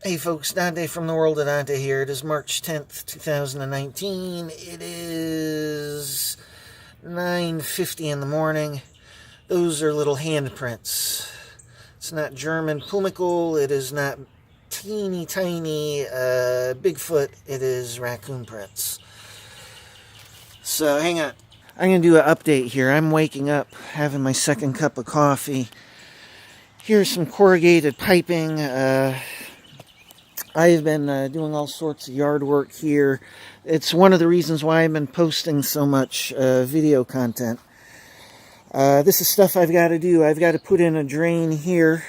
Hey folks, Dante from the World of Dante here. It is March 10th, 2019. It is 9:50 in the morning. Those are little handprints. It's not German Pummicle. It is not teeny tiny Bigfoot. It is raccoon prints. So hang on. I'm going to do an update here. I'm waking up, having my second cup of coffee. Here's some corrugated piping. I've been doing all sorts of yard work here. It's one of the reasons why I've been posting so much video content. This is stuff I've got to do. I've got to put in a drain here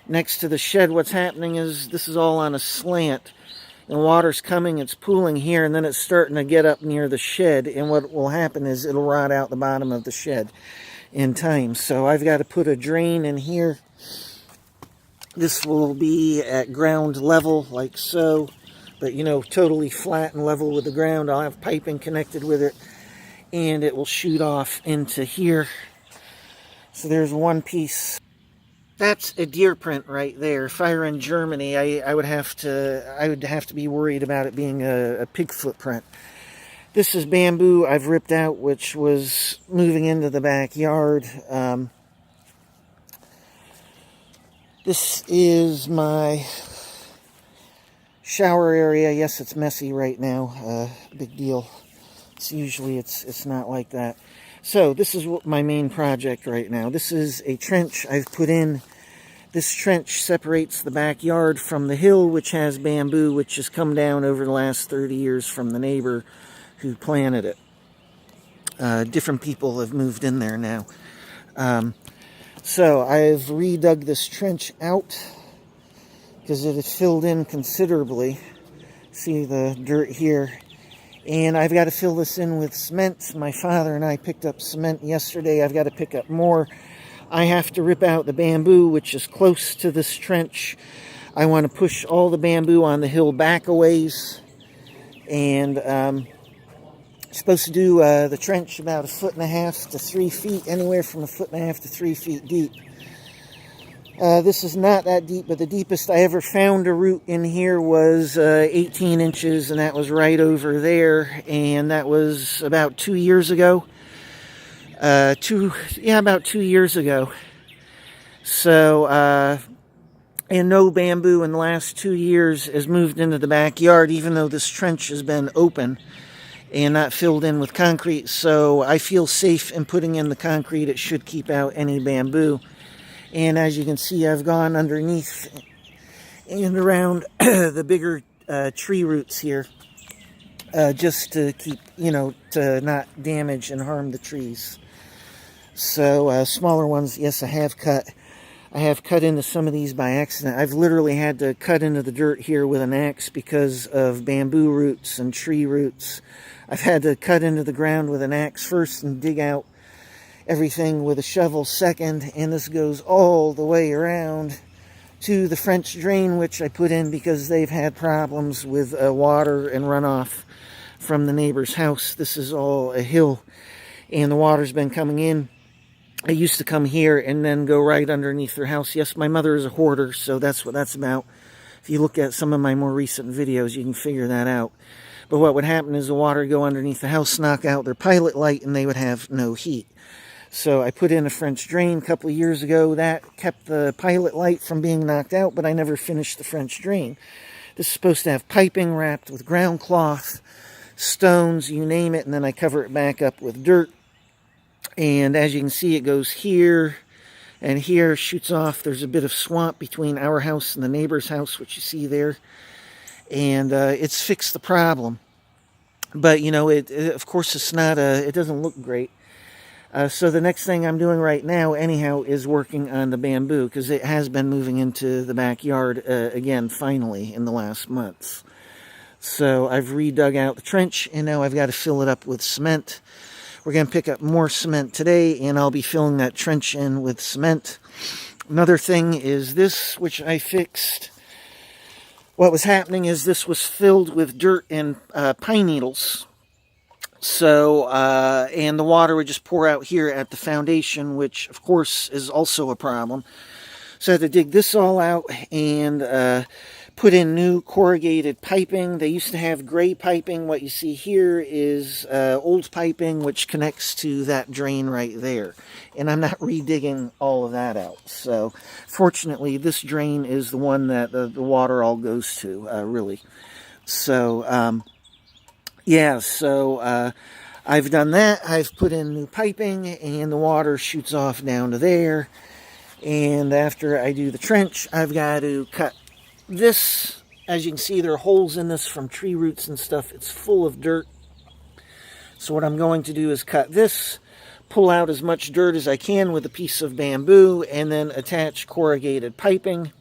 next to the shed. What's happening is this is all on a slant. And water's coming, it's pooling here, and then it's starting to get up near the shed. And what will happen is it'll rot out the bottom of the shed in time. So I've got to put a drain in here. This will be at ground level, like so, but, you know, totally flat and level with the ground. I'll have piping connected with it, and it will shoot off into here. So there's one piece. That's a deer print right there. If I were in Germany, I would have to be worried about it being a pig footprint. This is bamboo I've ripped out, which was moving into the backyard. This is my shower area. Yes, it's messy right now. Big deal. It's not like that. So this is what my main project right now. This is a trench I've put in. This trench separates the backyard from the hill, which has bamboo, which has come down over the last 30 years from the neighbor who planted it. Different people have moved in there now. So I've redug this trench out because it had filled in considerably. See the dirt here. And I've got to fill this in with cement. My father and I picked up cement yesterday. I've got to pick up more. I have to rip out the bamboo, which is close to this trench. I want to push all the bamboo on the hill back a ways. And supposed to do the trench about 1.5 to 3 feet, anywhere from 1.5 to 3 feet deep. This is not that deep, but the deepest I ever found a root in here was 18 inches, and that was right over there, and that was about 2 years ago. About 2 years ago. So, and no bamboo in the last 2 years has moved into the backyard, even though this trench has been open and not filled in with concrete. So I feel safe in putting in the concrete. It should keep out any bamboo. And as you can see, I've gone underneath and around the bigger tree roots here, just to keep, to not damage and harm the trees. So smaller ones, yes, I have cut into some of these by accident. I've literally had to cut into the dirt here with an axe because of bamboo roots and tree roots. I've had to cut into the ground with an axe first and dig out everything with a shovel second. And this goes all the way around to the French drain, which I put in because they've had problems with water and runoff from the neighbor's house. This is all a hill, and the water's been coming in. I used to come here and then go right underneath their house. Yes, my mother is a hoarder, so that's what that's about. If you look at some of my more recent videos, you can figure that out. But what would happen is the water would go underneath the house, knock out their pilot light, and they would have no heat. So I put in a French drain a couple of years ago. That kept the pilot light from being knocked out, but I never finished the French drain. This is supposed to have piping wrapped with ground cloth, stones, you name it, and then I cover it back up with dirt. And as you can see, it goes here and here, shoots off. There's a bit of swamp between our house and the neighbor's house, which you see there. And it's fixed the problem. But, of course, it's not, it doesn't look great. So the next thing I'm doing right now, anyhow, is working on the bamboo, because it has been moving into the backyard again, finally, in the last months. So I've redug out the trench, and now I've got to fill it up with cement. We're going to pick up more cement today, and I'll be filling that trench in with cement. Another thing is this, which I fixed. What was happening is this was filled with dirt and pine needles. So, and the water would just pour out here at the foundation, which, of course, is also a problem. So I had to dig this all out and put in new corrugated piping. They used to have gray piping. What you see here is old piping, which connects to that drain right there. And I'm not redigging all of that out. So, fortunately, this drain is the one that the water all goes to, really. So, yeah, so I've done that. I've put in new piping, and the water shoots off down to there. And after I do the trench, I've got to cut this. As you can see, there are holes in this from tree roots and stuff. It's full of dirt. So what I'm going to do is cut this, pull out as much dirt as I can with a piece of bamboo, and then attach corrugated piping.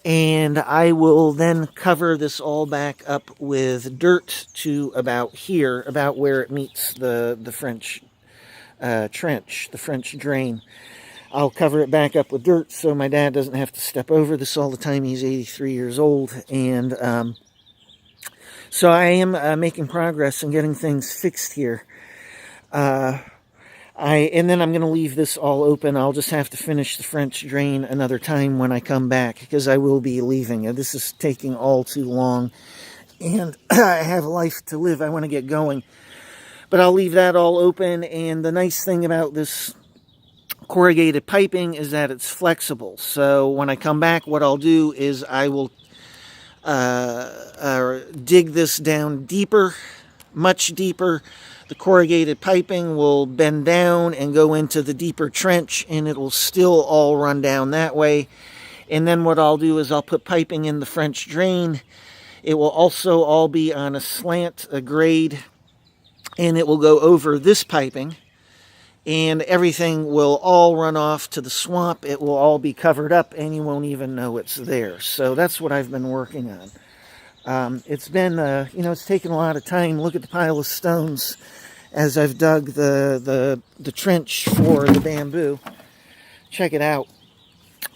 And I will then cover this all back up with dirt to about here, about where it meets the French trench, the French drain. I'll cover it back up with dirt so my dad doesn't have to step over this all the time. He's 83 years old. And so I am making progress and getting things fixed here. And then I'm going to leave this all open. I'll just have to finish the French drain another time when I come back, because I will be leaving. This is taking all too long. And I have a life to live. I want to get going. But I'll leave that all open. And the nice thing about this corrugated piping is that it's flexible. So when I come back, what I'll do is I will dig this down deeper, much deeper. The corrugated piping will bend down and go into the deeper trench, and it will still all run down that way. And then what I'll do is I'll put piping in the French drain. It will also all be on a slant, a grade, and it will go over this piping. And everything will all run off to the swamp. It will all be covered up, and you won't even know it's there. So that's what I've been working on. It's been, it's taken a lot of time. Look at the pile of stones as I've dug the trench for the bamboo. Check it out.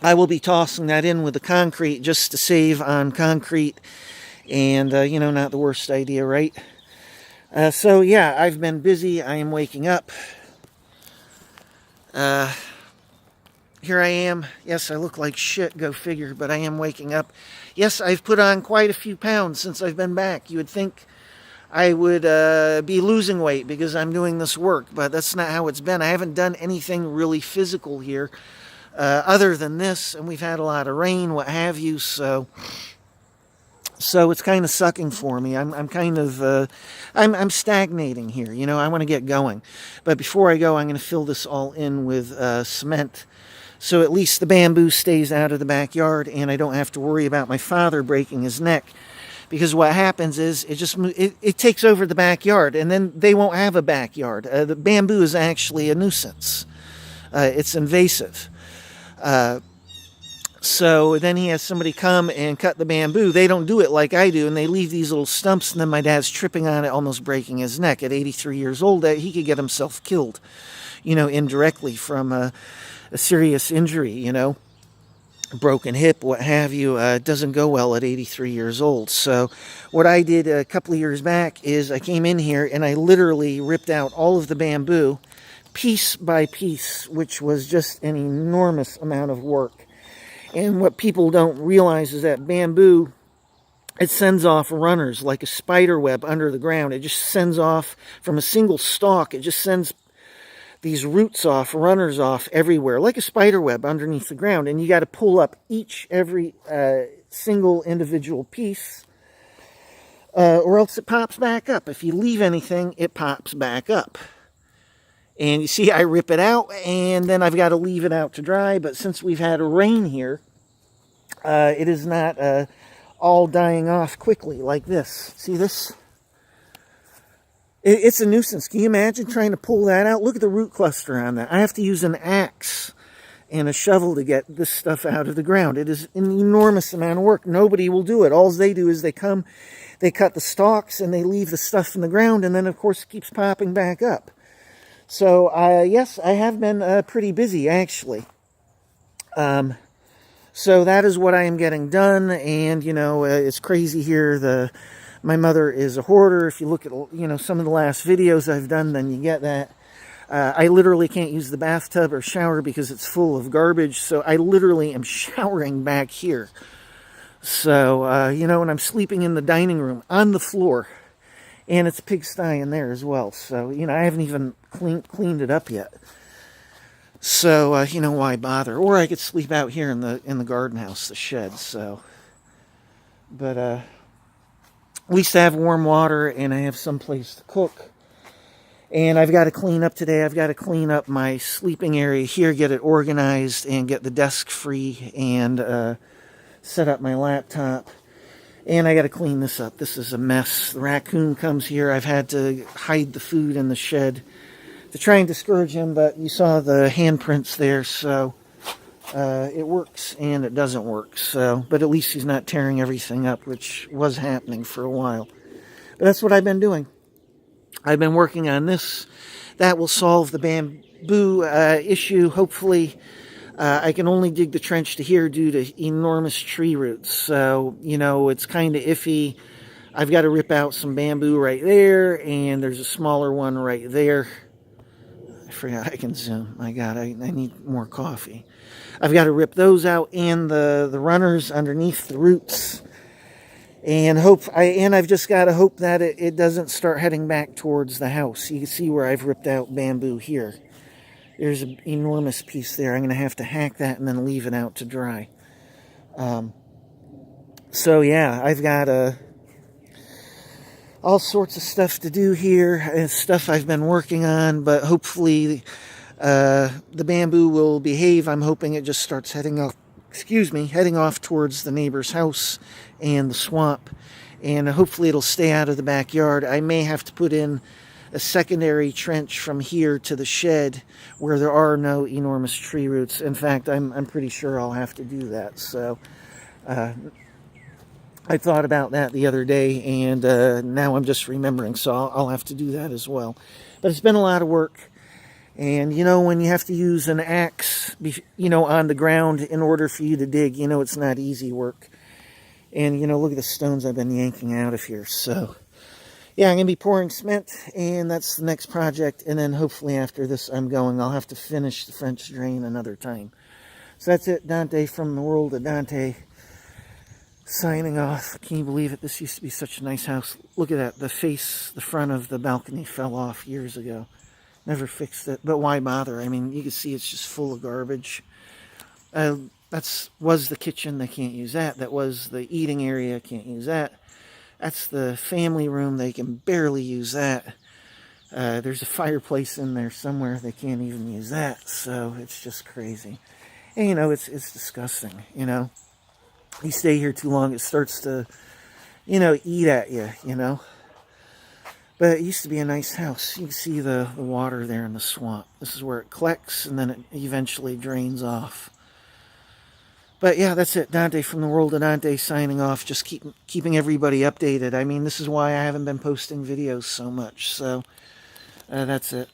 I will be tossing that in with the concrete just to save on concrete. And, not the worst idea, right? So, yeah, I've been busy. I am waking up. Here I am. Yes, I look like shit, go figure, but I am waking up. Yes, I've put on quite a few pounds since I've been back. You would think I would be losing weight because I'm doing this work, but that's not how it's been. I haven't done anything really physical here other than this, and we've had a lot of rain, what have you, so it's kind of sucking for me. I'm kind of, I'm stagnating here. I want to get going. But before I go, I'm going to fill this all in with cement. So at least the bamboo stays out of the backyard, and I don't have to worry about my father breaking his neck. Because what happens is it takes over the backyard, and then they won't have a backyard. The bamboo is actually a nuisance. It's invasive. So then he has somebody come and cut the bamboo. They don't do it like I do, and they leave these little stumps, and then my dad's tripping on it, almost breaking his neck. At 83 years old, he could get himself killed, indirectly from a serious injury, broken hip, what have you. It doesn't go well at 83 years old. So what I did a couple of years back is I came in here and I literally ripped out all of the bamboo, piece by piece, which was just an enormous amount of work. And what people don't realize is that bamboo, it sends off runners like a spider web under the ground. It just sends off from a single stalk. It just sends these roots off, runners off everywhere, like a spider web underneath the ground. And you got to pull up every single individual piece, or else it pops back up. If you leave anything, it pops back up. And you see, I rip it out, and then I've got to leave it out to dry. But since we've had rain here, it is not all dying off quickly like this. See this? It's a nuisance. Can you imagine trying to pull that out? Look at the root cluster on that. I have to use an axe and a shovel to get this stuff out of the ground. It is an enormous amount of work. Nobody will do it. All they do is they come, they cut the stalks, and they leave the stuff in the ground, and then, of course, it keeps popping back up. So, yes, I have been pretty busy, actually. So that is what I am getting done, and, it's crazy here. My mother is a hoarder. If you look at, some of the last videos I've done, then you get that. I literally can't use the bathtub or shower because it's full of garbage, so I literally am showering back here. So, you know, and I'm sleeping in the dining room on the floor. And it's a pigsty in there as well. So, you know, I haven't even cleaned it up yet. So, you know, why bother? Or I could sleep out here in the garden house, the shed. So, but at least I have warm water and I have some place to cook. And I've got to clean up today. I've got to clean up my sleeping area here, get it organized, and get the desk free, and set up my laptop. And I got to clean this up. This is a mess. The raccoon comes here. I've had to hide the food in the shed to try and discourage him, but you saw the handprints there, so it works and it doesn't work. So, but at least he's not tearing everything up, which was happening for a while. But that's what I've been doing. I've been working on this. That will solve the bamboo issue. Hopefully, I can only dig the trench to here due to enormous tree roots. So, you know, it's kind of iffy. I've got to rip out some bamboo right there, and there's a smaller one right there. I forgot I can zoom. My God, I need more coffee. I've got to rip those out and the runners underneath the roots. And I've just got to hope that it doesn't start heading back towards the house. You can see where I've ripped out bamboo here. There's an enormous piece there. I'm going to have to hack that and then leave it out to dry. So yeah, I've got all sorts of stuff to do here. Stuff I've been working on, but hopefully the bamboo will behave. I'm hoping it just starts heading off towards the neighbor's house and the swamp, and hopefully it'll stay out of the backyard. I may have to put in a secondary trench from here to the shed where there are no enormous tree roots. In fact, I'm pretty sure I'll have to do that. So I thought about that the other day, and now I'm just remembering, so I'll have to do that as well. But it's been a lot of work. And, you know, when you have to use an axe, you know, on the ground in order for you to dig, you know, it's not easy work. And, you know, look at the stones I've been yanking out of here. So, yeah, I'm going to be pouring cement, and that's the next project. And then hopefully after this, I'll have to finish the French drain another time. So that's it. Dante from the world of Dante signing off. Can you believe it? This used to be such a nice house. Look at that. The front of the balcony fell off years ago. Never fixed it, but why bother? I mean, you can see it's just full of garbage. Was the kitchen. They can't use that. That was the eating area. Can't use that. That's the family room. They can barely use that. There's a fireplace in there somewhere. They can't even use that. So it's just crazy. And, you know, it's disgusting, you know. You stay here too long, it starts to, you know, eat at you, you know. But it used to be a nice house. You can see the water there in the swamp. This is where it collects, and then it eventually drains off. But yeah, that's it. Dante from the world of Dante signing off. Just keeping everybody updated. I mean, this is why I haven't been posting videos so much. So that's it.